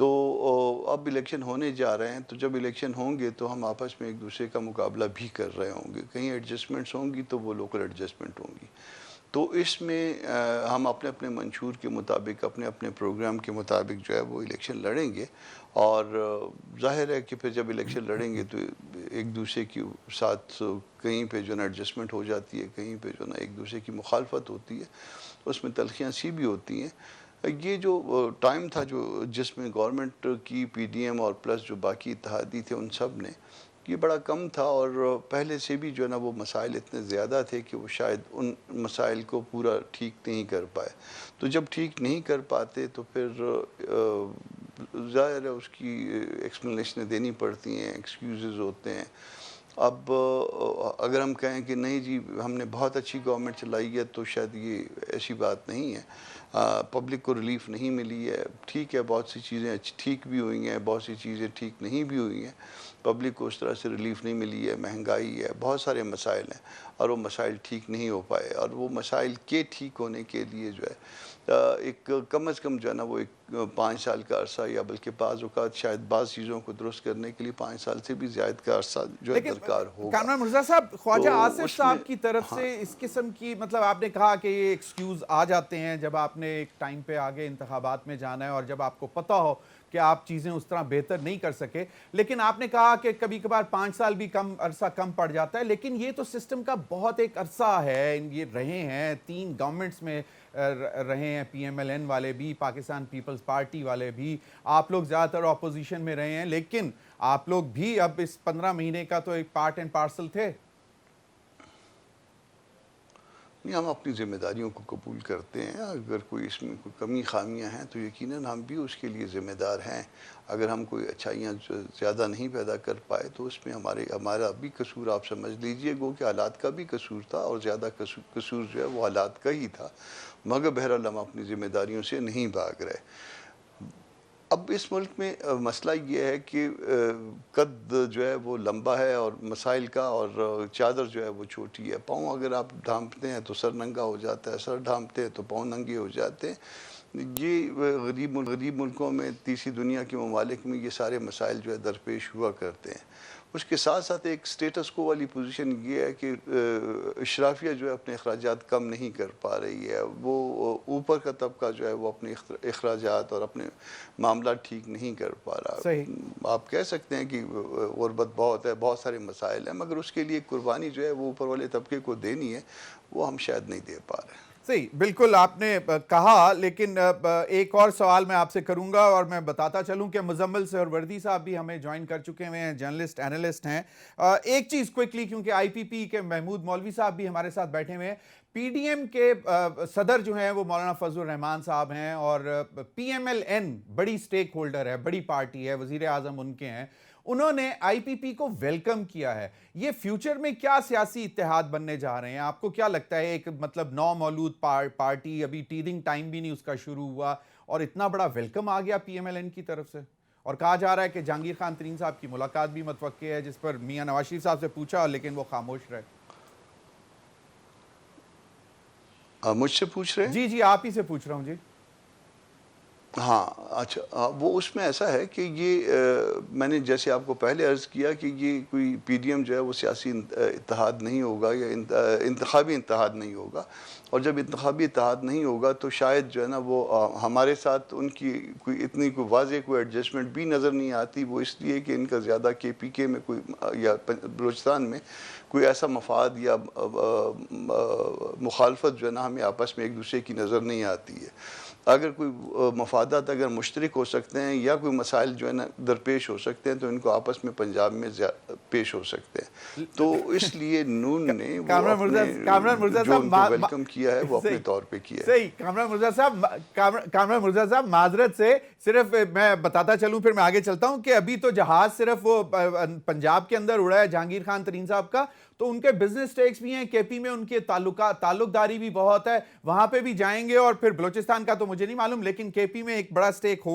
تو اب الیکشن ہونے جا رہے ہیں، تو جب الیکشن ہوں گے تو ہم آپس میں ایک دوسرے کا مقابلہ بھی کر رہے ہوں گے. کہیں ایڈجسٹمنٹس ہوں گی تو وہ لوکل ایڈجسٹمنٹ ہوں گی. تو اس میں ہم اپنے اپنے منشور کے مطابق، اپنے اپنے پروگرام کے مطابق جو ہے وہ الیکشن لڑیں گے. اور ظاہر ہے کہ پھر جب الیکشن لڑیں گے تو ایک دوسرے کے ساتھ کہیں پہ جو ہے نا ایڈجسٹمنٹ ہو جاتی ہے، کہیں پہ جو ہے نا ایک دوسرے کی مخالفت ہوتی ہے، اس میں تلخیاں سی بھی ہوتی ہیں. یہ جو ٹائم تھا جس میں گورنمنٹ کی، پی ڈی ایم اور پلس جو باقی اتحادی تھے ان سب نے، یہ بڑا کم تھا. اور پہلے سے بھی جو ہے نا وہ مسائل اتنے زیادہ تھے کہ وہ شاید ان مسائل کو پورا ٹھیک نہیں کر پائے. تو جب ٹھیک نہیں کر پاتے تو پھر ظاہر ہے اس کی ایکسپلینیشنیں دینی پڑتی ہیں، ایکسکیوزز ہوتے ہیں. اب اگر ہم کہیں کہ نہیں جی ہم نے بہت اچھی گورنمنٹ چلائی ہے تو شاید یہ ایسی بات نہیں ہے. پبلک کو ریلیف نہیں ملی ہے. ٹھیک ہے، بہت سی چیزیں ٹھیک بھی ہوئی ہیں، بہت سی چیزیں ٹھیک نہیں بھی ہوئی ہیں. پبلک کو اس طرح سے ریلیف نہیں ملی ہے، مہنگائی ہے، بہت سارے مسائل ہیں اور وہ مسائل ٹھیک نہیں ہو پائے. اور وہ مسائل کے ٹھیک ہونے کے لیے جو ہے ایک کم از کم جو ہے نا وہ ایک 5 سال کا عرصہ، یا بلکہ بعض اوقات شاید بعض چیزوں کو درست کرنے کے لیے 5 سال سے بھی زیادہ کا عرصہ جو ہے لیکن درکار ہوگا. کامران مرزا صاحب، خواجہ تو آصف اس میں صاحب کی طرف ہاں سے اس قسم کی، مطلب آپ نے کہا کہ یہ ایکسکیوز آ جاتے ہیں جب آپ نے ایک ٹائم پہ آگے انتخابات میں جانا ہے اور جب آپ کو پتہ ہو کہ آپ چیزیں اس طرح بہتر نہیں کر سکے. لیکن آپ نے کہا کہ کبھی کبھار 5 سال بھی عرصہ کم پڑ جاتا ہے. لیکن یہ تو سسٹم کا بہت ایک عرصہ ہے، یہ رہے ہیں 3 گورنمنٹس میں رہے ہیں، پی ایم ایل این والے بھی، پاکستان پیپلز پارٹی والے بھی. آپ لوگ زیادہ تر اپوزیشن میں رہے ہیں، لیکن آپ لوگ بھی اب اس 15 مہینے کا تو ایک پارٹ اینڈ پارسل تھے. نہیں، ہم اپنی ذمہ داریوں کو قبول کرتے ہیں. اگر کوئی اس میں کوئی کمی خامیاں ہیں تو یقیناً ہم بھی اس کے لیے ذمہ دار ہیں. اگر ہم کوئی اچھائیاں زیادہ نہیں پیدا کر پائے تو اس میں ہمارا بھی قصور آپ سمجھ لیجئے. گو کہ حالات کا بھی قصور تھا اور زیادہ قصور جو ہے وہ حالات کا ہی تھا. مگر بہرحال ہم اپنی ذمہ داریوں سے نہیں بھاگ رہے. اب اس ملک میں مسئلہ یہ ہے کہ قد جو ہے وہ لمبا ہے اور مسائل کا، اور چادر جو ہے وہ چھوٹی ہے. پاؤں اگر آپ ڈھانپتے ہیں تو سر ننگا ہو جاتا ہے، سر ڈھانپتے ہیں تو پاؤں ننگے ہو جاتے ہیں. یہ غریب ملکوں میں، تیسری دنیا کے ممالک میں یہ سارے مسائل جو ہے درپیش ہوا کرتے ہیں. اس کے ساتھ ساتھ ایک سٹیٹس کو والی پوزیشن یہ ہے کہ اشرافیہ جو ہے اپنے اخراجات کم نہیں کر پا رہی ہے. وہ اوپر کا طبقہ جو ہے وہ اپنے اخراجات اور اپنے معاملات ٹھیک نہیں کر پا رہا. صحیح. آپ کہہ سکتے ہیں کہ غربت بہت ہے، بہت سارے مسائل ہیں، مگر اس کے لیے قربانی جو ہے وہ اوپر والے طبقے کو دینی ہے، وہ ہم شاید نہیں دے پا رہے. صحیح، بالکل آپ نے کہا. لیکن ایک اور سوال میں آپ سے کروں گا، اور میں بتاتا چلوں کہ مزمل سہروردی صاحب بھی ہمیں جوائن کر چکے ہوئے ہیں، جرنلسٹ اینالسٹ ہیں. ایک چیز کوئکلی، کیونکہ آئی پی پی کے محمود مولوی صاحب بھی ہمارے ساتھ بیٹھے ہوئے ہیں. پی ڈی ایم کے صدر جو ہیں وہ مولانا فضل الرحمان صاحب ہیں، اور پی ایم ایل این بڑی سٹیک ہولڈر ہے، بڑی پارٹی ہے، وزیر اعظم ان کے ہیں. انہوں نے آئی پی پی کو ویلکم کیا ہے. یہ فیوچر میں کیا سیاسی اتحاد بننے جا رہے ہیں؟ آپ کو کیا لگتا ہے؟ ایک مطلب نو مولود پارٹی، ابھی ٹیدنگ ٹائم بھی نہیں اس کا شروع ہوا، اور اتنا بڑا ویلکم آ گیا پی ایم ایل این کی طرف سے. اور کہا جا رہا ہے کہ جہانگیر خان ترین صاحب کی ملاقات بھی متوقع ہے، جس پر میاں نواز شریف صاحب سے پوچھا لیکن وہ خاموش رہے. مجھ سے پوچھ رہے ہیں؟ جی جی، آپ ہی سے پوچھ رہا ہوں. جی ہاں اچھا، وہ اس میں ایسا ہے کہ یہ میں نے جیسے آپ کو پہلے عرض کیا کہ یہ کوئی پی ڈی ایم جو ہے وہ سیاسی اتحاد نہیں ہوگا، یا انتخابی اتحاد نہیں ہوگا. اور جب انتخابی اتحاد نہیں ہوگا تو شاید جو ہے نا وہ ہمارے ساتھ ان کی کوئی اتنی کوئی واضح کوئی ایڈجسٹمنٹ بھی نظر نہیں آتی. وہ اس لیے کہ ان کا زیادہ کے پی کے میں کوئی، یا بلوچستان میں کوئی ایسا مفاد یا مخالفت جو ہے نا ہمیں آپس میں ایک دوسرے کی نظر نہیں آتی ہے. اگر کوئی مفادات اگر مشترک ہو سکتے ہیں یا کوئی مسائل جو ہے نا درپیش ہو سکتے ہیں تو ان کو آپس میں پنجاب میں پیش ہو سکتے ہیں. تو اس لیے نون نے وہ کامران مرزا جو ان کو صاحب ویلکم کیا ہے وہ اپنے طور پہ کیا ہے. صحیح. کامران مرزا صاحب معذرت سے صرف میں بتاتا چلوں، پھر میں آگے چلتا ہوں، کہ ابھی تو جہاز صرف وہ پنجاب کے اندر اڑا ہے جہانگیر خان ترین صاحب کا، تو ان کے بزنس ٹیکس بھی ہیں کے پی میں، ان کے تعلق داری بھی بہت ہے، وہاں پہ بھی جائیں گے. اور پھر بلوچستان کا تو مجھے نہیں معلوم، لیکن کے پی میں ایک بڑا سٹیک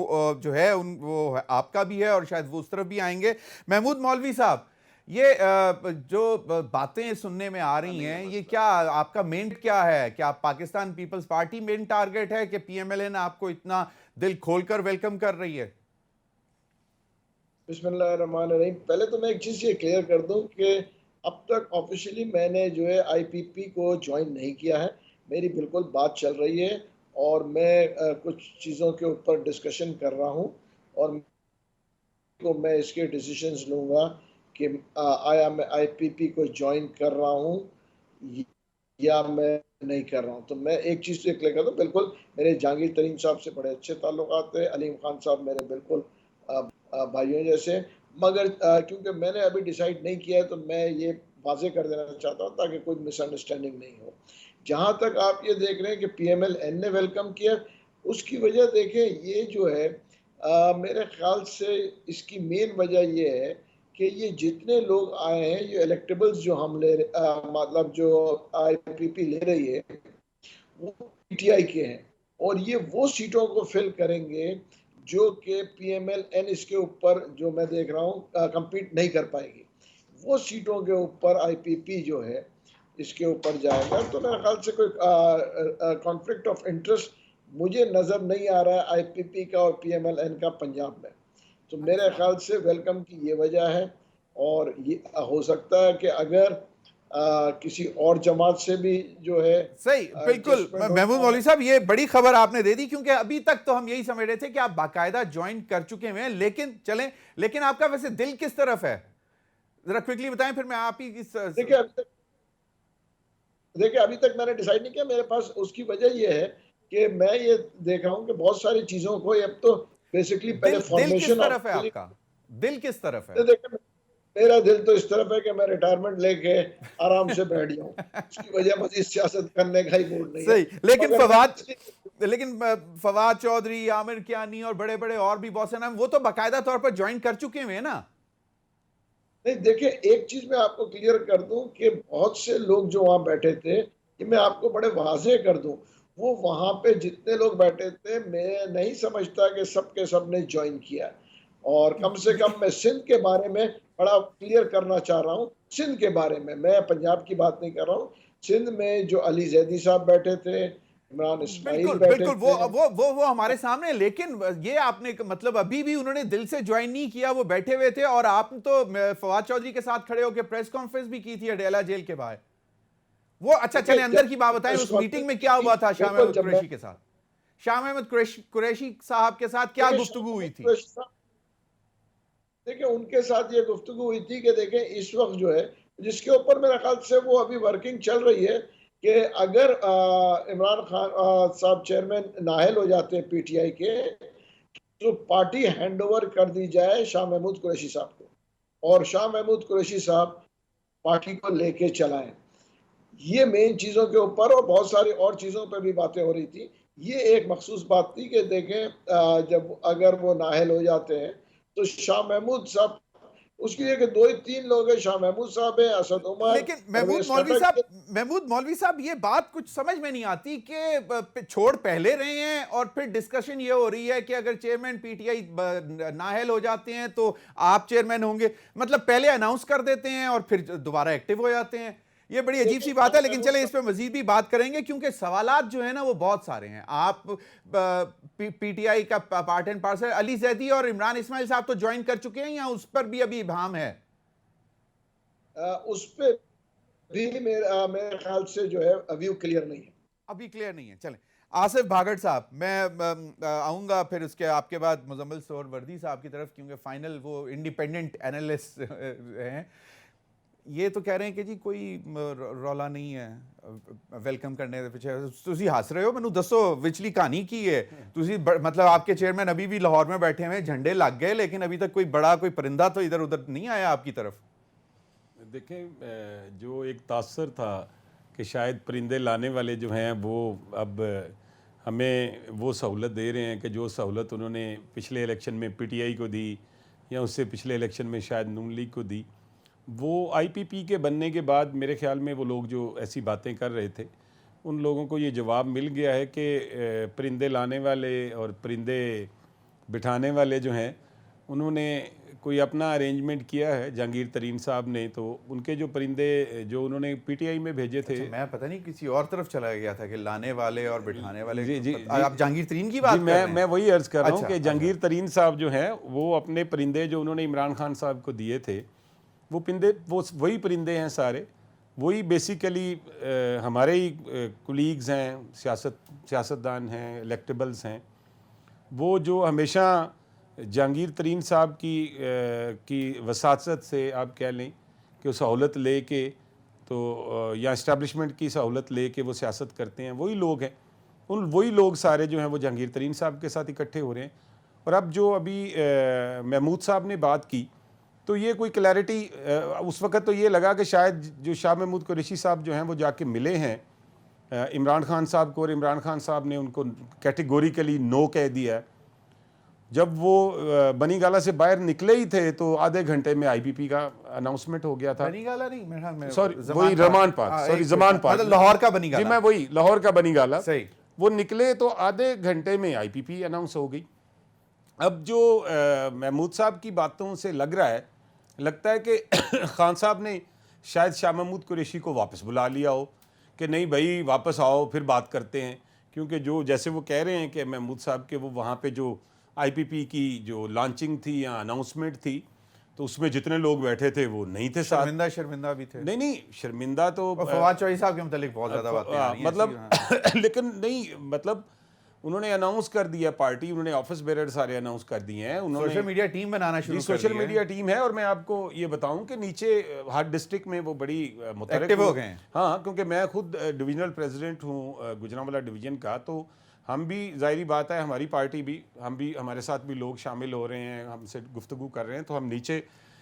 جو ہے وہ آپ کا بھی ہے، اور شاید وہ اس طرف بھی آئیں گے. محمود مولوی صاحب، یہ جو باتیں سننے میں آ رہی ہیں، یہ کیا آپ کا مین کیا ہے؟ کہ آپ پاکستان پیپلز پارٹی مین ٹارگٹ ہے، کہ پی ایم ایل این آپ کو اتنا دل کھول کر ویلکم کر رہی ہے؟ بسم اللہ الرحمن الرحیم. پہلے تو میں ایک چیز یہ کلیئر کر دوں کہ اب تک آفیشیلی میں نے جو ہے آئی پی پی کو جوائن نہیں کیا ہے. میری بالکل بات چل رہی ہے اور میں کچھ چیزوں کے اوپر ڈسکشن کر رہا ہوں اور میں اس کے ڈیسیشنز لوں گا کہ آیا میں آئی پی پی کو جوائن کر رہا ہوں یا میں نہیں کر رہا ہوں. تو میں ایک چیز تو کلیئر کر دوں, بالکل میرے جہانگیر ترین صاحب سے بڑے اچھے تعلقات ہیں, علیم خان صاحب میرے بالکل بھائیوں جیسے, مگر کیونکہ میں نے ابھی ڈیسائیڈ نہیں کیا ہے تو میں یہ واضح کر دینا چاہتا ہوں تاکہ کوئی مس انڈرسٹینڈنگ نہیں ہو. جہاں تک آپ یہ دیکھ رہے ہیں کہ پی ایم ایل این نے ویلکم کیا, اس کی وجہ دیکھیں یہ جو ہے میرے خیال سے اس کی مین وجہ یہ ہے کہ یہ جتنے لوگ آئے ہیں, یہ الیکٹیبلز جو ہم مطلب جو آئی پی پی لے رہی ہے وہ پی ٹی آئی کے ہیں, اور یہ وہ سیٹوں کو فل کریں گے جو کہ پی ایم ایل این اس کے اوپر جو میں دیکھ رہا ہوں کمپیٹ نہیں کر پائے گی. وہ سیٹوں کے اوپر آئی پی پی جو ہے اس کے اوپر جائے گا. تو میرے خیال سے کوئی کانفلکٹ آف انٹرسٹ مجھے نظر نہیں آ رہا ہے آئی پی پی کا اور پی ایم ایل این کا پنجاب میں. تو میرے خیال سے ویلکم کی یہ وجہ ہے, اور یہ ہو سکتا ہے کہ اگر کسی اور جماعت سے بھی جو ہے صحیح, بالکل محمود مولوی صاحب, یہ بڑی خبر آپ نے دے دی, کیونکہ ابھی تک تو ہم یہی سمجھ رہے تھے کہ آپ باقاعدہ جوائن کر چکے ہیں, لیکن آپ کا ویسے دل کس طرف ہے, ذرا کوئکلی بتائیں, پھر میں آپ ہی دیکھیں ابھی تک میں نے ڈیسائیڈ نہیں کیا. میرے پاس اس کی وجہ یہ ہے کہ میں یہ دیکھ رہا ہوں کہ بہت ساری چیزوں کو اب تو بیسکلی پہلے دل کس فارمیشن طرف ہے آپ کا, دل کس طرف ہے؟ دیکھیں میرا دل تو اس طرف ہے کہ میں ریٹائرمنٹ لے کے آرام سے بیٹھ جاؤں. اس کی وجہ مزید سیاست کرنے کا ہی موڈ نہیں ہے. صحیح, لیکن فواد چودھری, عامر کیانی اور بڑے بڑے اور بھی بہت سے نام, وہ تو باقاعدہ طور پر جوائن کر چکے ہیں نا. نہیں دیکھیں, ایک چیز میں آپ کو کلیئر کر دوں کہ بہت سے لوگ جو وہاں بیٹھے تھے, یہ میں آپ کو بڑے واضح کر دوں, وہ وہاں پہ جتنے لوگ بیٹھے تھے میں نہیں سمجھتا کہ سب کے سب نے جوائن کیا. اور کم سے کم میں سندھ کے بارے میں بڑا کلیئر کرنا چاہ رہا ہوں. سندھ کے بارے میں پنجاب کی بات نہیں کر رہا ہوں. سندھ میں جو علی زیدی صاحب بیٹھے تھے, عمران اسماعیل بالکل بیٹھے بالکل, تھے, وہ ہمارے سامنے, لیکن یہ آپ نے مطلب ابھی بھی انہوں نے دل سے جوائن نہیں کیا, وہ بیٹھے ہوئے تھے, اور آپ تو فواد چودھری کے ساتھ کھڑے ہو کے پریس کانفرنس بھی کی تھی اڈیالہ جیل کے باہر. وہ اچھا چلیں اندر کی بات بتائیں, اس میٹنگ میں کیا ہوا تھا شاہ محمود قریشی کے ساتھ, شاہ محمود قریشی صاحب کے ساتھ کیا گفتگو ہوئی تھی؟ دیکھیں ان کے ساتھ یہ گفتگو ہوئی تھی کہ دیکھیں اس وقت جو ہے, جس کے اوپر میرے خیال سے وہ ابھی ورکنگ چل رہی ہے, کہ اگر عمران خان صاحب چیئرمین نااہل ہو جاتے ہیں پی ٹی آئی کے, تو پارٹی ہینڈ اوور کر دی جائے شاہ محمود قریشی صاحب کو, اور شاہ محمود قریشی صاحب پارٹی کو لے کے چلائیں. یہ مین چیزوں کے اوپر, اور بہت ساری اور چیزوں پہ بھی باتیں ہو رہی تھی. یہ ایک مخصوص بات تھی کہ دیکھیں جب اگر وہ نااہل ہو جاتے ہیں تو شاہ محمود صاحب, اس کے لیے کہ 2 ہی 3 لوگ ہیں, شاہ محمود صاحب ہیں, اسد عمر, لیکن محمود مولوی صاحب یہ بات کچھ سمجھ میں نہیں آتی کہ چھوڑ پہلے رہے ہیں, اور پھر ڈسکشن یہ ہو رہی ہے کہ اگر چیئرمین پی ٹی آئی نااہل ہو جاتے ہیں تو آپ چیئرمین ہوں گے, مطلب پہلے اناؤنس کر دیتے ہیں اور پھر دوبارہ ایکٹیو ہو جاتے ہیں. یہ بڑی عجیب سی بات ہے, لیکن چلیں اس پہ مزید بھی بات کریں گے, کیونکہ سوالات جو ہیں نا وہ بہت سارے ہیں. آپ پی ٹی آئی کا پارٹ اینڈ پارسل, علی زیدی اور عمران اسماعیل صاحب تو جوائن کر چکے ہیں, یا اس پر بھی ابھی ابہام ہے؟ اس پہ بھی میرے خیال سے جو ہے ویو کلیئر نہیں ہے, ابھی کلیئر نہیں ہے. چلیں آصف بھاگڑ صاحب, میں آؤں گا پھر اس کے آپ کے بعد مزمل سہور وردی صاحب کی طرف, کیونکہ فائنل وہ انڈیپینڈنٹ اینالسٹ ہیں. یہ تو کہہ رہے ہیں کہ جی کوئی رولا نہیں ہے ویلکم کرنے دے پیچھے, تسی ہس رہے ہو, مینوں دسو وچلی کہانی کی ہے. تسی مطلب آپ کے چیئرمین ابھی بھی لاہور میں بیٹھے ہوئے, جھنڈے لگ گئے, لیکن ابھی تک کوئی بڑا کوئی پرندہ تو ادھر ادھر نہیں آیا آپ کی طرف. دیکھیں جو ایک تاثر تھا کہ شاید پرندے لانے والے جو ہیں وہ اب ہمیں وہ سہولت دے رہے ہیں کہ جو سہولت انہوں نے پچھلے الیکشن میں پی ٹی آئی کو دی, یا اس سے پچھلے الیکشن میں شاید نون لیگ کو دی, وہ آئی پی پی کے بننے کے بعد میرے خیال میں وہ لوگ جو ایسی باتیں کر رہے تھے ان لوگوں کو یہ جواب مل گیا ہے کہ پرندے لانے والے اور پرندے بٹھانے والے جو ہیں انہوں نے کوئی اپنا ارینجمنٹ کیا ہے جہانگیر ترین صاحب نے, تو ان کے جو پرندے جو انہوں نے پی ٹی آئی میں بھیجے تھے, میں پتہ نہیں کسی اور طرف چلا گیا تھا کہ لانے والے اور بٹھانے والے. جی آپ جہانگیر ترین کی بات کر رہے ہیں؟ میں وہی عرض کر رہا ہوں کہ جہانگیر ترین صاحب جو ہیں وہ اپنے پرندے جو انہوں نے عمران خان صاحب کو دیے تھے, وہ وہی پرندے ہیں سارے, وہی بیسیکلی ہمارے ہی کولیگز ہیں, سیاستدان ہیں, الیکٹیبلز ہیں, وہ جو ہمیشہ جہانگیر ترین صاحب کی وساطت سے آپ کہہ لیں کہ وہ سہولت لے کے تو یا اسٹیبلشمنٹ کی سہولت لے کے وہ سیاست کرتے ہیں, وہی لوگ ہیں. وہی لوگ سارے جو ہیں وہ جہانگیر ترین صاحب کے ساتھ اکٹھے ہو رہے ہیں. اور اب جو ابھی محمود صاحب نے بات کی تو یہ کوئی کلیئرٹی اس وقت تو یہ لگا کہ شاید جو شاہ محمود قریشی صاحب جو ہیں وہ جا کے ملے ہیں عمران خان صاحب کو, اور عمران خان صاحب نے ان کو کیٹیگوریکلی نو کہہ دیا ہے. جب وہ بنی گالا سے باہر نکلے ہی تھے تو آدھے گھنٹے میں آئی پی پی کا اناؤنسمنٹ ہو گیا تھا. بنی گالا نہیں, میرے خیال میں سوری وہی رحمان پارک, سوری زمان پارک, لاہور کا بنی گالا. جی میں وہی لاہور کا بنی گالا. صحیح. وہ نکلے تو آدھے گھنٹے میں آئی پی پی اناؤنس ہو گئی. اب جو محمود صاحب کی باتوں سے لگتا ہے کہ خان صاحب نے شاید شاہ محمود قریشی کو واپس بلا لیا ہو کہ نہیں بھائی واپس آؤ پھر بات کرتے ہیں, کیونکہ جو جیسے وہ کہہ رہے ہیں کہ محمود صاحب کے وہ وہاں پہ جو آئی پی پی کی جو لانچنگ تھی یا اناؤنسمنٹ تھی تو اس میں جتنے لوگ بیٹھے تھے وہ نہیں تھے ساتھ. شرمندہ بھی تھے. نہیں شرمندہ تو فواد چوہدری صاحب کے متعلق بہت زیادہ باتیں آ رہی ہیں مطلب لیکن نہیں مطلب انہوں نے اناؤنس کر دیا پارٹی, انہوں نے آفس بیرر سارے اناؤنس کر دیے ہیں, انہوں نے سوشل میڈیا ٹیم بنانا شروع کر دی ہے. سوشل میڈیا ٹیم ہے. اور میں آپ کو یہ بتاؤں کہ نیچے ہر ڈسٹرکٹ میں وہ بڑی متحرک ہو گئے ہیں. ہاں کیونکہ میں خود ڈویژنل پریزیڈنٹ ہوں گجرانوالہ ڈویژن کا, تو ہم بھی ظاہری بات ہے ہماری پارٹی بھی ہمارے ساتھ بھی لوگ شامل ہو رہے ہیں, ہم سے گفتگو کر رہے ہیں, تو ہم نیچے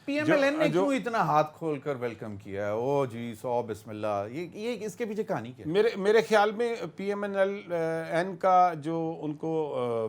پی ایم ایل این نے کیوں اتنا ہاتھ کھول کر ویلکم کیا ہے؟ او جی سو بسم اللہ, یہ اس کے پیچھے کہانی کیا ہے؟ میرے خیال میں پی ایم ایل این کا جو ان کو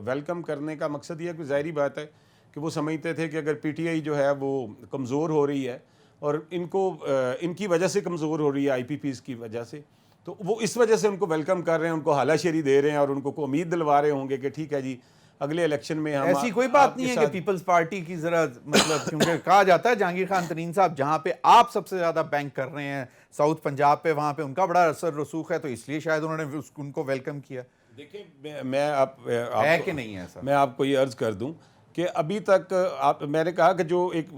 ویلکم کرنے کا مقصد یہ ہے کہ ظاہری بات ہے کہ وہ سمجھتے تھے کہ اگر پی ٹی آئی جو ہے وہ کمزور ہو رہی ہے اور ان کی وجہ سے کمزور ہو رہی ہے, آئی پی پیز کی وجہ سے, تو وہ اس وجہ سے ان کو ویلکم کر رہے ہیں, ان کو حالہ شیری دے رہے ہیں اور ان کو امید دلوا رہے ہوں گے کہ ٹھیک ہے جی اگلے الیکشن میں ہم. ایسی کوئی بات نہیں ہے کہ پیپلز پارٹی کی ذرا مطلب, کیونکہ کہا جاتا ہے جہانگیر خان ترین صاحب جہاں پہ آپ سب سے زیادہ بینک کر رہے ہیں ساؤتھ پنجاب پہ, وہاں پہ ان کا بڑا اثر رسوخ ہے, تو اس لیے شاید انہوں نے ان کو ویلکم کیا. دیکھیں میں ہے کہ نہیں ایسا؟ میں آپ کو یہ عرض کر دوں کہ ابھی تک میں نے کہا کہ جو ایک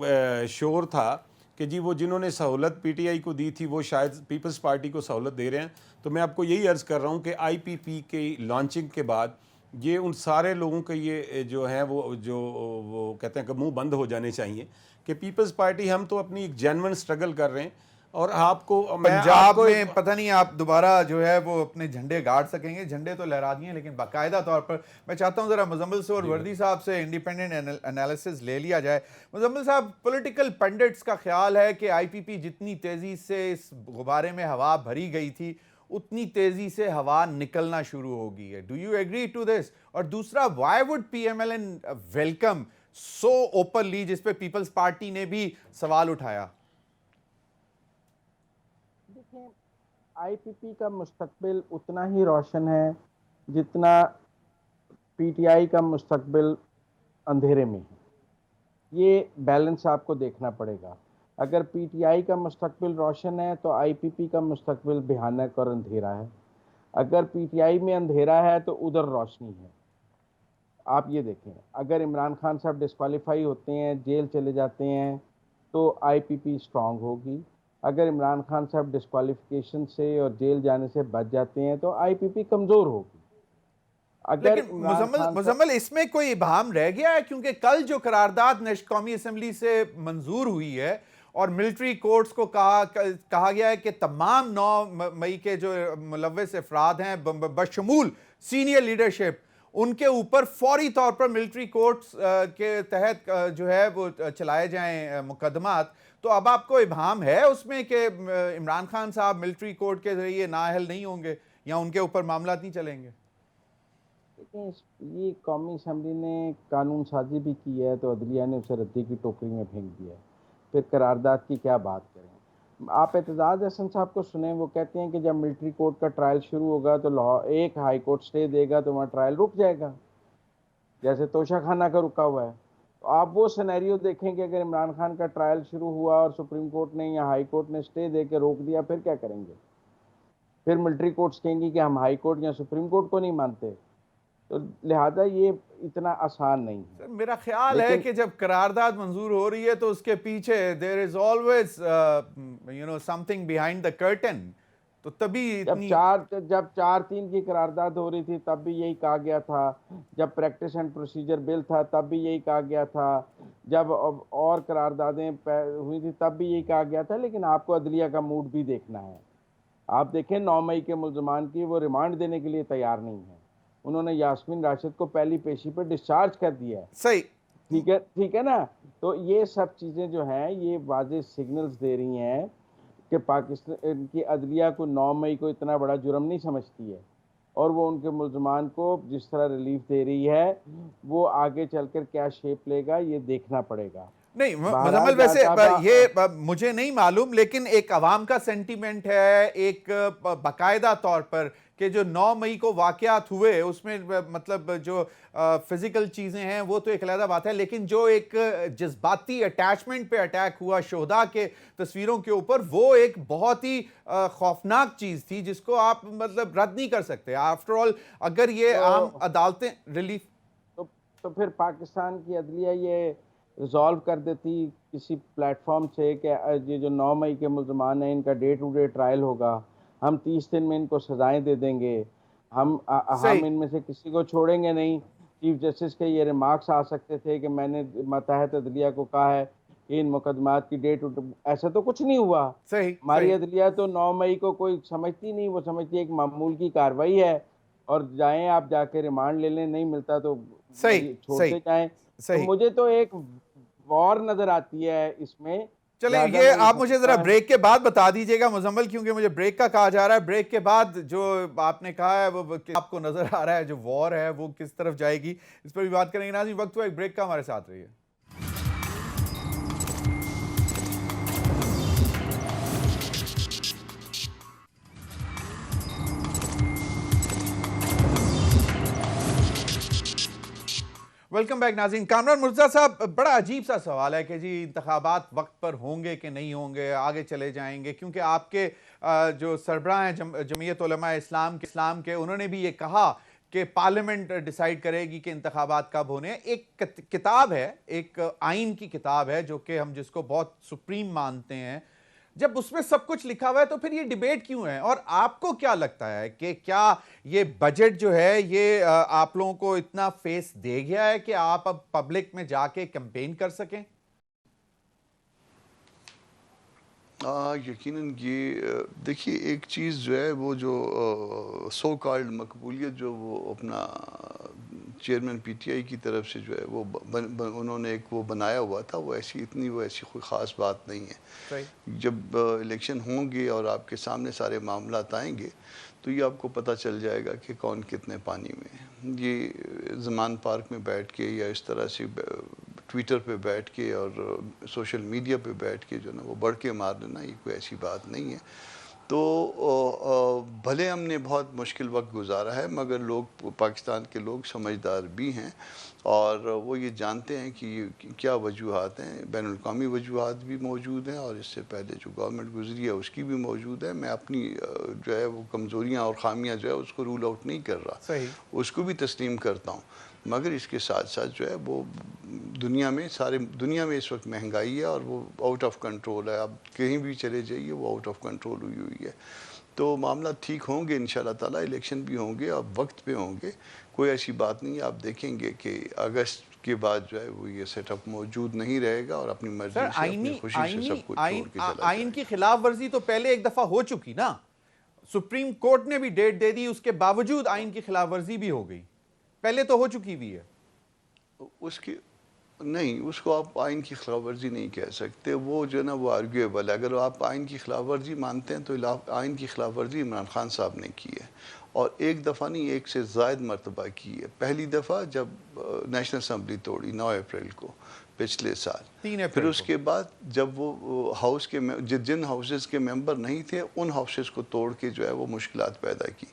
شور تھا کہ جی وہ جنہوں نے سہولت پی ٹی آئی کو دی تھی وہ شاید پیپلز پارٹی کو سہولت دے رہے ہیں, تو میں آپ کو یہی عرض کر رہا ہوں کہ آئی پی پی کی لانچنگ کے بعد یہ ان سارے لوگوں کے یہ جو ہیں وہ کہتے ہیں کہ منہ بند ہو جانے چاہیے کہ پیپلز پارٹی ہم تو اپنی ایک جینون سٹرگل کر رہے ہیں, اور آپ کو پنجاب میں پتہ نہیں آپ دوبارہ جو ہے وہ اپنے جھنڈے گاڑ سکیں گے. جھنڈے تو لہرا دیے ہیں لیکن باقاعدہ طور پر میں چاہتا ہوں ذرا مزمل سے اور وردی صاحب سے انڈیپینڈنٹ انالیسس لے لیا جائے. مزمل صاحب, پولیٹیکل پنڈٹس کا خیال ہے کہ آئی پی پی جتنی تیزی سے اس غبارے میں ہوا بھری گئی تھی اتنی تیزی سے ہوا نکلنا شروع ہو گئی ہے. Do you agree to this? اور دوسرا, why would P M L N welcome so openly, جس پہ پیپلز پارٹی نے بھی سوال اٹھایا؟ دیکھیں آئی پی پی کا مستقبل اتنا ہی روشن ہے جتنا پی ٹی آئی کا مستقبل اندھیرے میں ہے. یہ بیلنس آپ کو دیکھنا پڑے گا. اگر پی ٹی آئی کا مستقبل روشن ہے تو آئی پی پی کا مستقبل بھیانک اور اندھیرا ہے. اگر پی ٹی آئی میں اندھیرا ہے تو ادھر روشنی ہے. آپ یہ دیکھیں, اگر عمران خان صاحب ڈسکوالیفائی ہوتے ہیں, جیل چلے جاتے ہیں, تو آئی پی پی اسٹرانگ ہوگی. اگر عمران خان صاحب ڈسکوالیفیکیشن سے اور جیل جانے سے بچ جاتے ہیں تو آئی پی پی کمزور ہوگی. لیکن مزمل اس میں کوئی ابہام رہ گیا ہے, کیونکہ کل جو قرارداد نیشنل قومی اسمبلی سے منظور ہوئی ہے اور ملٹری کورٹس کو کہا گیا ہے کہ تمام 9 مئی کے جو ملوث افراد ہیں بشمول سینئر لیڈرشپ, ان کے اوپر فوری طور پر ملٹری کورٹس کے تحت جو ہے وہ چلائے جائیں مقدمات. تو اب آپ کو ابہام ہے اس میں کہ عمران خان صاحب ملٹری کورٹ کے ذریعے نااہل نہیں ہوں گے یا ان کے اوپر معاملات نہیں چلیں گے؟ یہ قومی اسمبلی نے قانون سازی بھی کی ہے تو عدلیہ نے اسے ردی کی ٹوکری میں پھینک دیا ہے. پھر قرارداد کی کیا بات کریں. آپ اعتزاز احسن صاحب کو سنیں, وہ کہتے ہیں کہ جب ملٹری کورٹ کا ٹرائل شروع ہوگا تو ایک ہائی کورٹ سٹے دے گا تو وہاں ٹرائل رک جائے گا, جیسے توشہ خانہ کا رکا ہوا ہے. تو آپ وہ سینیریو دیکھیں کہ اگر عمران خان کا ٹرائل شروع ہوا اور سپریم کورٹ نے یا ہائی کورٹ نے اسٹے دے کے روک دیا، پھر کیا کریں گے؟ پھر ملٹری کورٹس کہیں گی کہ ہم ہائی کورٹ یا سپریم کورٹ کو نہیں مانتے. تو لہذا یہ اتنا آسان نہیں ہے. سر میرا خیال ہے کہ جب قرارداد منظور ہو رہی ہے تو اس کے پیچھے there is always something behind the curtain. تو تبھی جب 4-3 کی قرارداد ہو رہی تھی تب بھی یہی کہا گیا تھا، جب پریکٹس اینڈ پروسیجر بل تھا تب بھی یہی کہا گیا تھا، جب اور قراردادیں ہوئی تھی تب بھی یہی کہا گیا تھا. لیکن آپ کو عدلیہ کا موڈ بھی دیکھنا ہے. آپ دیکھیں 9 مئی کے ملزمان کی وہ ریمانڈ دینے کے لیے تیار نہیں ہے. انہوں نے یاسمین راشد کو پہلی پیشی پہ ڈسچارج کر دیا ہے. صحیح ٹھیک ہے نا. تو یہ سب چیزیں جو ہیں یہ واضح سگنلز دے رہی ہیں کہ پاکستان کی عدلیہ کو 9 مئی کو اتنا بڑا جرم نہیں سمجھتی ہے، اور وہ ان کے ملزمان کو جس طرح ریلیف دے رہی ہے وہ آگے چل کر کیا شیپ لے گا یہ دیکھنا پڑے گا. نہیں مزمل، ویسے یہ مجھے نہیں معلوم، لیکن ایک عوام کا سینٹیمنٹ ہے ایک باقاعدہ طور پر کہ جو 9 مئی کو واقعات ہوئے اس میں مطلب جو فزیکل چیزیں ہیں وہ تو ایک علیحدہ بات ہے، لیکن جو ایک جذباتی اٹیچمنٹ پہ اٹیک ہوا شہداء کے تصویروں کے اوپر، وہ ایک بہت ہی خوفناک چیز تھی جس کو آپ مطلب رد نہیں کر سکتے. آفٹر آل اگر یہ عام عدالتیں ریلیف تو پھر پاکستان کی عدلیہ یہ ریزالو کر دیتی کسی پلیٹ فارم سے کہ یہ جو 9 مئی کے ملزمان ہیں ان کا ڈے ٹو ڈے ٹرائل ہوگا، ہم 30 دن میں ان کو سزائیں دے دیں گے، ہم ان میں سے کسی کو چھوڑیں گے نہیں. چیف جسٹس کے یہ ریمارکس آ سکتے تھے کہ میں نے ماتحت عدلیہ کو کہا ہے کہ ان مقدمات کی ڈیٹ، ایسا تو کچھ نہیں ہوا. ہماری عدلیہ تو 9 مئی کو کوئی سمجھتی نہیں، وہ سمجھتی ہے ایک معمول کی کارروائی ہے اور جائیں آپ جا کے ریمانڈ لے لیں، نہیں ملتا تو چھوڑتے جائیں. مجھے تو ایک وار نظر آتی ہے اس میں. چلیں یہ آپ مجھے ذرا بریک کے بعد بتا دیجئے گا مزمل، کیونکہ مجھے بریک کا کہا جا رہا ہے. بریک کے بعد جو آپ نے کہا ہے وہ آپ کو نظر آ رہا ہے جو وار ہے وہ کس طرف جائے گی، اس پر بھی بات کریں گے. ناظرین وقت ہوا ایک بریک کا، ہمارے ساتھ رہیے. ویلکم بیک ناظرین. کامران مرتضیٰ صاحب، بڑا عجیب سا سوال ہے کہ جی انتخابات وقت پر ہوں گے کہ نہیں ہوں گے، آگے چلے جائیں گے، کیونکہ آپ کے جو سربراہ ہیں جمعیت علماء اسلام کے انہوں نے بھی یہ کہا کہ پارلیمنٹ ڈیسائیڈ کرے گی کہ انتخابات کب ہونے ہیں. ایک کتاب ہے، ایک آئین کی کتاب ہے جو کہ ہم جس کو بہت سپریم مانتے ہیں، جب اس میں سب کچھ لکھا ہوا ہے تو پھر یہ ڈیبیٹ کیوں ہے؟ اور آپ کو کیا لگتا ہے کہ کیا یہ بجٹ جو ہے یہ آپ لوگوں کو اتنا فیس دے گیا ہے کہ آپ اب پبلک میں جا کے کیمپین کر سکیں؟ یقیناً یہ دیکھیے ایک چیز جو ہے وہ جو سو کالڈ مقبولیت جو وہ اپنا چیئرمین پی ٹی آئی کی طرف سے جو ہے وہ انہوں نے ایک وہ بنایا ہوا تھا، وہ ایسی کوئی خاص بات نہیں ہے. جب الیکشن ہوں گے اور آپ کے سامنے سارے معاملات آئیں گے تو یہ آپ کو پتہ چل جائے گا کہ کون کتنے پانی میں ہے. یہ زمان پارک میں بیٹھ کے یا اس طرح سے ٹویٹر پہ بیٹھ کے اور سوشل میڈیا پہ بیٹھ کے جو نا وہ بڑھ کے مار لینا یہ کوئی ایسی بات نہیں ہے. تو بھلے ہم نے بہت مشکل وقت گزارا ہے مگر لوگ، پاکستان کے لوگ سمجھدار بھی ہیں اور وہ یہ جانتے ہیں کہ کیا وجوہات ہیں. بین الاقوامی وجوہات بھی موجود ہیں اور اس سے پہلے جو گورنمنٹ گزری ہے اس کی بھی موجود ہے. میں اپنی جو ہے وہ کمزوریاں اور خامیاں جو ہے اس کو رول آؤٹ نہیں کر رہا، اس کو بھی تسلیم کرتا ہوں. مگر اس کے ساتھ ساتھ جو ہے وہ دنیا میں اس وقت مہنگائی ہے اور وہ آؤٹ آف کنٹرول ہے. اب کہیں بھی چلے جائیے وہ آؤٹ آف کنٹرول ہوئی ہے. تو معاملہ ٹھیک ہوں گے انشاءاللہ تعالیٰ، الیکشن بھی ہوں گے اور وقت پہ ہوں گے، کوئی ایسی بات نہیں. آپ دیکھیں گے کہ اگست کے بعد جو ہے وہ یہ سیٹ اپ موجود نہیں رہے گا اور اپنی مرضی سے اپنی خوشی سے سب کچھ چھوڑ کے چلا جائے. آئین کی خلاف ورزی تو پہلے ایک دفعہ ہو چکی نا، سپریم کورٹ نے بھی ڈیٹ دے دی، اس کے باوجود آئین کی خلاف ورزی بھی ہو گئی. پہلے تو ہو چکی بھی ہے. اس کو آپ آئین کی خلاف ورزی نہیں کہہ سکتے. وہ جو ہے نا وہ آرگیویبل ہے. اگر آپ آئین کی خلاف ورزی مانتے ہیں تو آئین کی خلاف ورزی عمران خان صاحب نے کی ہے اور ایک دفعہ نہیں، ایک سے زائد مرتبہ کی ہے. پہلی دفعہ جب نیشنل اسمبلی توڑی 9 اپریل کو پچھلے سال، 3 اپریل پھر اس کے بعد جب وہ ہاؤس کے جن ہاؤسز کے ممبر نہیں تھے ان ہاؤسز کو توڑ کے جو ہے وہ مشکلات پیدا کی.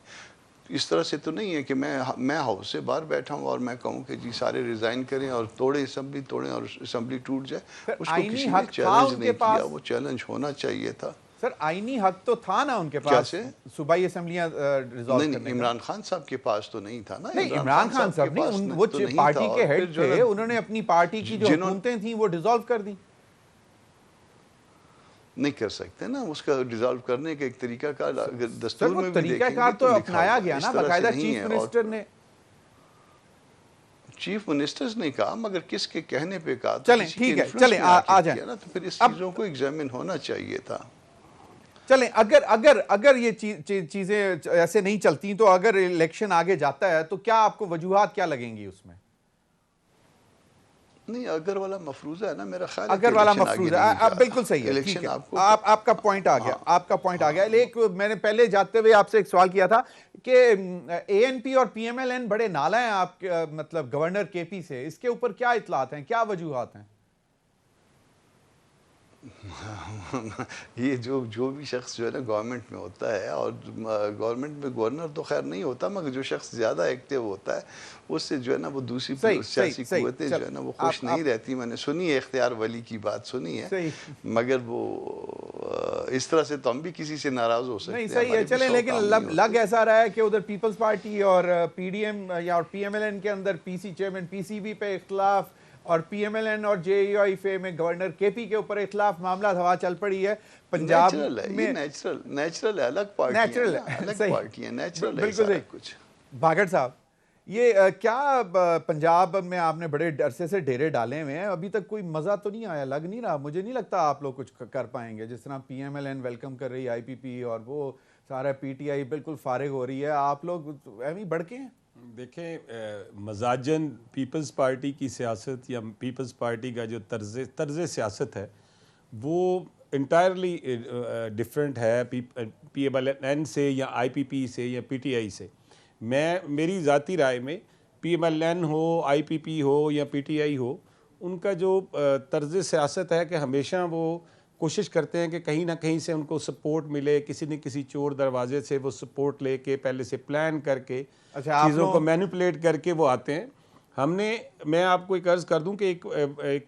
اس طرح سے تو نہیں ہے کہ میں ہاؤس سے باہر بیٹھا ہوں اور میں کہوں کہ جی سارے ریزائن کریں اور اسمبلی توڑیں اور اسمبلی ٹوٹ جائے. اس کو آئینی کسی نے حق تھا چیلنج ان کے نہیں پاس. کیا, وہ چیلنج ہونا چاہیے تھا. سر آئینی حق تو تھا نا ان کے کیا پاس سے؟ صوبائی اسمبلیاں ریزالو نہیں کرنے کا. عمران خان صاحب کے پاس تو نہیں تھا نا. نہیں عمران خان صاحب کے پاس نہیں, وہ تو نہیں پارٹی تھا. کے اور پھر ہیڈ جو ہے تھے, نا انہوں نے اپنی پارٹی کی جو حکومتیں تھیں وہ ڈیزالو کر دیں. نہیں کر سکتے نا, اس کا ڈیزالو کرنے کا ایک طریقہ کار اگر سر دستور وہ میں بھی طریقہ دیکھیں کار گے تو لکھا اپنایا ہوا گیا ہے. نا اس طرح سے باقاعدہ نہیں چیف ہے. منسٹر نے. چیف منسٹرز نے کہا, مگر کس کے کہنے پہ کہا؟ چلیں ٹھیک ہے, چلیں آ جائیں. تو پھر اس اب چیزوں کو ایگزامن ہونا چاہیے تھا. چلیں اگر یہ چیزیں ایسے نہیں چلتی تو اگر الیکشن آگے جاتا ہے تو کیا آپ کو وجوہات کیا لگیں گی اس میں؟ نہیں اگر والا مفروضہ ہے نا, میرا خیال ہے اگر والا مفروض ہے, بالکل صحیح ہے, ٹھیک ہے, آپ کا پوائنٹ آ گیا, آپ کا پوائنٹ آ گیا. لیکن میں نے پہلے جاتے ہوئے آپ سے ایک سوال کیا تھا کہ اے این پی اور پی ایم ایل این بڑے نالا ہیں آپ مطلب گورنر کے پی سے, اس کے اوپر کیا اطلاعات ہیں, کیا وجوہات ہیں؟ یہ جو بھی شخص جو ہے نا گورنمنٹ میں ہوتا ہے, اور گورنمنٹ میں گورنر تو خیر نہیں ہوتا, مگر جو شخص زیادہ ایکٹیو ہوتا ہے اس سے جو ہے نا وہ دوسری سیاسی قوتیں جو ہے نا وہ خوش نہیں رہتی. میں نے سنی ہے, اختیار ولی کی بات سنی ہے, مگر وہ اس طرح سے تو ہم بھی کسی سے ناراض ہو سکتے ہیں. نہیں صحیح ہے, چلیں, لیکن لگ ایسا رہا ہے کہ ادھر پیپلز پارٹی اور پی ڈی ایم یا پی ایم ایل این کے اندر پی C chairman P C B پہ اختلاف, اور پی ایم ایل این اور جے یو آئی فے میں گورنر کے پی کے اوپر اختلاف, معاملہ ہوا چل پڑی ہے پنجاب میں. نیچرل ہے, الگ پارٹی ہے, نیچرل ہے سارا کچھ. بھاگڑ صاحب, یہ کیا پنجاب میں آپ نے بڑے عرصے سے ڈیرے ڈالے ہوئے ہیں, ابھی تک کوئی مزہ تو نہیں آیا, لگ نہیں رہا, مجھے نہیں لگتا آپ لوگ کچھ کر پائیں گے. جس طرح P M L N welcome کر رہی ہے آئی پی پی, اور وہ سارا پی ٹی آئی بالکل فارغ ہو رہی ہے, آپ لوگ ایویں بڑھ کے ہیں. دیکھیں مزاجن پیپلز پارٹی کی سیاست یا پیپلز پارٹی کا جو طرز سیاست ہے وہ انٹائرلی ڈیفرنٹ ہے پی ایم ایل این سے یا آئی پی پی سے یا پی ٹی آئی سے. میری ذاتی رائے میں پی ایم ایل این ہو, آئی پی پی ہو یا پی ٹی آئی ہو, ان کا جو طرز سیاست ہے کہ ہمیشہ وہ کوشش کرتے ہیں کہ کہیں نہ کہیں سے ان کو سپورٹ ملے, کسی نہ کسی چور دروازے سے وہ سپورٹ لے کے پہلے سے پلان کر کے چیزوں کو مینیپولیٹ کر کے وہ آتے ہیں. میں آپ کو ایک عرض کر دوں کہ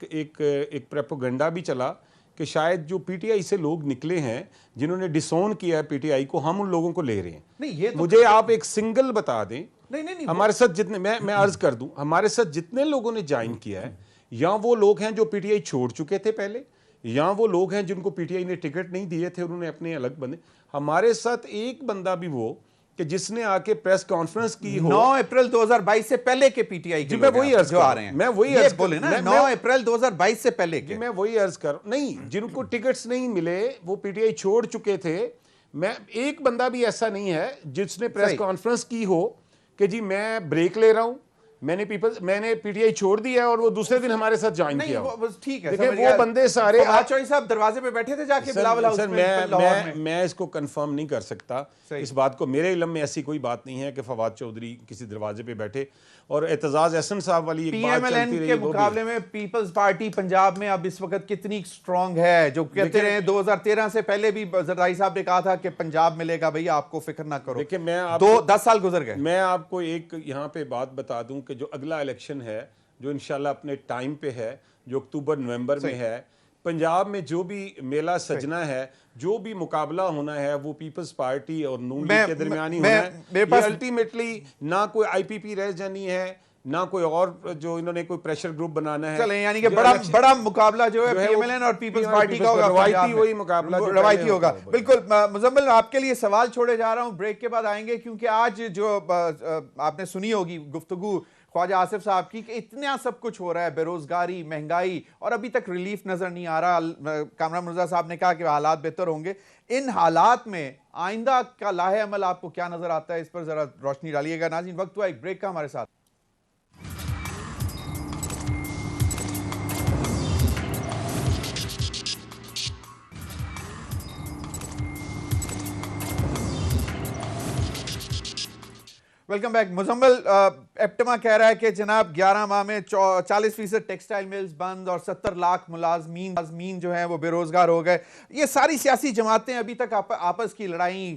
ایک پروپیگنڈا بھی چلا کہ شاید جو پی ٹی آئی سے لوگ نکلے ہیں جنہوں نے ڈسون کیا ہے پی ٹی آئی کو, ہم ان لوگوں کو لے رہے ہیں. مجھے آپ ایک سنگل بتا دیں, ہمارے ساتھ جتنے میں عرض کر دوں, ہمارے ساتھ جتنے لوگوں نے جوائن کیا ہے, یا وہ لوگ ہیں جو پی ٹی آئی چھوڑ چکے تھے پہلے, یا وہ لوگ ہیں جن کو پی ٹی آئی نے ٹکٹ نہیں دیے تھے, انہوں نے اپنے الگ بندے. ہمارے ساتھ ایک بندہ بھی وہ کہ جس نے آ کے پریس کانفرنس کی ہو 9 اپریل 2022 سے پہلے کے پی ٹی آئی کے میں وہی عرض جو آ رہے ہیں, میں وہی عرض بولے نا 9 اپریل 2022 سے پہلے کے, میں وہی عرض کر نہیں, جن کو ٹکٹس نہیں ملے وہ پی ٹی آئی چھوڑ چکے تھے. میں ایک بندہ بھی ایسا نہیں ہے جس نے پریس کانفرنس کی ہو کہ جی میں بریک لے رہا ہوں, میں نے پی ٹی آئی چھوڑ دیا ہے اور وہ دوسرے دن ہمارے ساتھ جوائن کیا. ٹھیک ہے, دیکھیں وہ بندے سارے فواد چوہدری صاحب دروازے پہ بیٹھے تھے جا کے بلاول ہاؤس میں. میں اس کو کنفرم نہیں کر سکتا اس بات کو, میرے علم میں ایسی کوئی بات نہیں ہے کہ فواد چودھری کسی دروازے پہ بیٹھے. اور اعتزاز احسن صاحب والی ایک بات چلتی رہی, کے مقابلے میں پیپلز پارٹی پنجاب میں اب اس وقت کتنی سٹرونگ ہے, جو کہتے رہے 2013 سے پہلے بھی زرداری صاحب نے کہا تھا کہ پنجاب ملے گا بھئی, آپ کو فکر نہ کرو. دیکھیں میں 10 سال گزر گئے. میں آپ کو ایک یہاں پہ بات بتا دوں کہ جو اگلا الیکشن ہے جو انشاءاللہ اپنے ٹائم پہ ہے, جو اکتوبر نومبر میں ہے, پنجاب میں جو بھی میلہ سجنا ہے, جو بھی مقابلہ ہونا ہے, وہ پیپلز پارٹی اور نون لیگ کے درمیان ہی ہونا ہے. یہ الٹیمیٹلی نہ کوئی آئی پی پی رہ جانی ہے, نہ کوئی اور جو انہوں نے کوئی پریشر گروپ بنانا ہے. چلیں, یعنی کہ بڑا مقابلہ جو ہے پی ایم ایل این اور پیپلز پارٹی کا ہوگا, روایتی وہی مقابلہ روایتی ہوگا. بالکل مزمل, آپ کے لیے سوال چھوڑے جا رہا ہوں, بریک کے بعد آئیں گے, کیونکہ آج جو آپ نے سنی ہوگی گفتگو خواجہ آصف صاحب کی کہ اتنا سب کچھ ہو رہا ہے, بے روزگاری, مہنگائی, اور ابھی تک ریلیف نظر نہیں آ رہا. کامران مرزا صاحب نے کہا کہ حالات بہتر ہوں گے. ان حالات میں آئندہ کا لاہ عمل آپ کو کیا نظر آتا ہے, اس پر ذرا روشنی ڈالیے گا. ناظرین, وقت ہوا ایک بریک کا, ہمارے ساتھ. Welcome back. مزمل, ایپٹما کہہ رہا ہے کہ جناب 11 ماہ میں 40% ٹیکسٹائل ملز بند اور 70 لاکھ ملازمین جو ہیں وہ بے روزگار ہو گئے. یہ ساری سیاسی جماعتیں ابھی تک آپس کی لڑائی